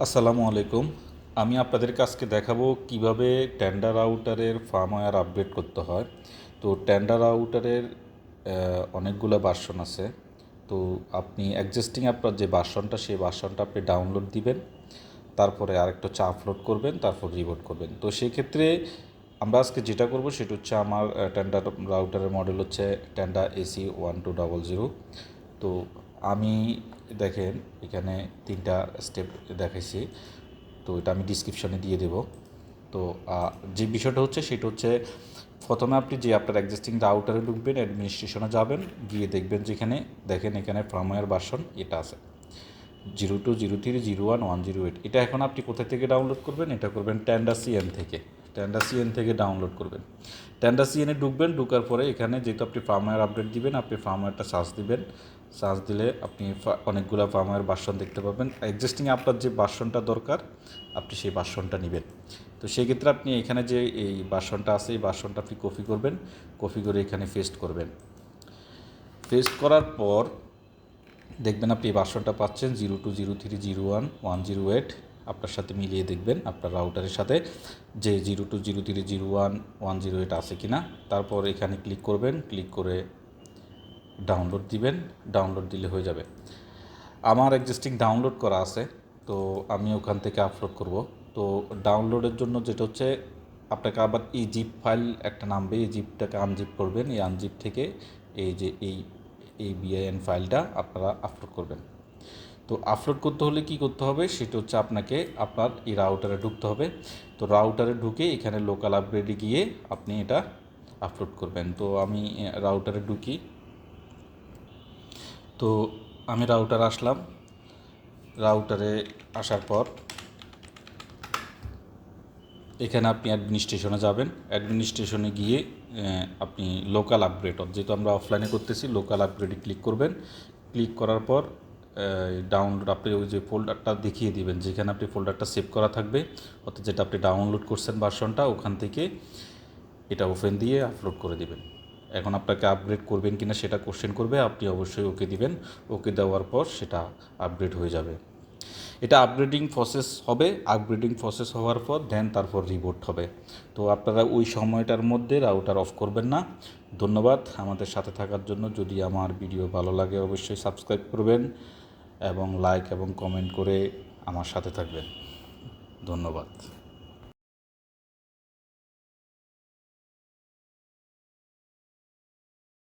আসসালামু আলাইকুম। আমি আপনাদেরকে আজকে দেখাবো কিভাবে টেন্ডার রাউটারের ফার্মওয়্যার আপডেট করতে হয়। তো টেন্ডার রাউটারের অনেকগুলো ভার্সন আছে। তো আপনি এক্সিস্টিং আপনার যে ভার্সনটা সেই ভার্সনটা আপনি ডাউনলোড দিবেন, তারপরে আরেকটা হচ্ছে আপলোড করবেন, তারপর রিবোট করবেন। তো সেক্ষেত্রে আমরা আজকে যেটা করব সেটা হচ্ছে আমার টেন্ডার রাউটারের মডেল হচ্ছে টেন্ডার AC1200। তো আমি দেখেন এখানে 3টা স্টেপ দেখাইছি। তো এটা আমি ডিসক্রিপশনে দিয়ে দেব। তো যে বিষয়টা হচ্ছে সেটা হচ্ছে প্রথমে আপনি যে আপনার এক্সিস্টিং রাউটারে ঢুকবেন, অ্যাডমিনিস্ট্রেশনে যাবেন, গিয়ে দেখবেন যেখানে দেখেন এখানে ফার্মওয়্যার ভার্সন এটা আছে 02, 03, 01, 108। এটা এখন আপনি কোথা থেকে ডাউনলোড করবেন? এটা করবেন টেন্ডার সিএন থেকে। টেন্ডার সিএন থেকে ডাউনলোড করবেন। টেন্ডার সিএনে ঢুকবেন, ঢুকার পরে এখানে যেহেতু আপনি ফার্মওয়্যার আপডেট দিবেন, আপনি ফার্মওয়্যারটা সার্চ দিবেন। সার্চ দিলে আপনি অনেকগুলো ফার্মওয়্যার ভার্সন দেখতে পাবেন। এক্সিস্টিং আপনার যে ভার্সনটা দরকার আপনি সেই ভার্সনটা নেবেন। তো সেক্ষেত্রে আপনি এখানে যে এই ভার্সনটা আছে এই ভার্সনটা আপনি কপি করবেন, কপি করে এখানে পেস্ট করবেন। পেস্ট করার পর দেখবেন আপনি এই ভার্সনটা পাচ্ছেন 02, 03, 01, 108। আপনার সাথে মিলিয়ে দেখবেন আপনার রাউটারের সাথে যে 02, 03, 01, 108 আছে কি না। তারপর এখানে ক্লিক করবেন, ক্লিক করে ডাউনলোড দিবেন। ডাউনলোড দিলে হয়ে যাবে। আমার এক্সিস্টিং ডাউনলোড করা আছে, তো আমি ওখান থেকে আপলোড করব। তো ডাউনলোডের জন্য যেটা হচ্ছে আপনাকে আবার এই জিপ ফাইল একটা নামবে, এই জিপটাকে আনজিপ করবেন। এই আনজিপ থেকে এই যে এই বিআইএন ফাইলটা আপনারা আপলোড করবেন। তো আপলোড করতে হলে কি করতে হবে সেটা হচ্ছে আপনাকে আপনার এই রাউটারে ঢুকতে হবে। তো রাউটারে ঢুকে এখানে লোকাল আপগ্রেডে গিয়ে আপনি এটা আপলোড করবেন। তো আমি রাউটারে ঢুকি। তো আমি রাউটারে আসলাম। রাউটারে আসার পর এখানে আপনি অ্যাডমিনিস্ট্রেশনে যাবেন। অ্যাডমিনিস্ট্রেশনে গিয়ে আপনি লোকাল আপগ্রেড, যেহেতু আমরা অফলাইনে করতেছি, লোকাল আপগ্রেডে ক্লিক করবেন। ক্লিক করার পর ডাউনলোড আপনি ওই যে ফোল্ডারটা দেখিয়ে দিবেন যেখানে আপনি ফোল্ডারটা সেভ করা থাকবে, অর্থাৎ যেটা আপনি ডাউনলোড করছেন ভার্সনটা, ওখান থেকে এটা ওপেন দিয়ে আপলোড করে দিবেন। এখন আপনাকে আপগ্রেড করবেন কিনা সেটা কোশ্চেন করবে, আপনি অবশ্যই ওকে দিবেন। ওকে দেওয়ার পর সেটা আপগ্রেড হয়ে যাবে। এটা আপগ্রেডিং প্রসেস হবে। আপগ্রেডিং প্রসেস হওয়ার পর তারপর রিবোট হবে। তো আপনারা ওই সময়টার মধ্যে রাউটার অফ করবেন না। ধন্যবাদ আমাদের সাথে থাকার জন্য। যদি আমার ভিডিও ভালো লাগে অবশ্যই সাবস্ক্রাইব করবেন এবং লাইক এবং কমেন্ট করে আমার সাথে থাকবেন। ধন্যবাদ।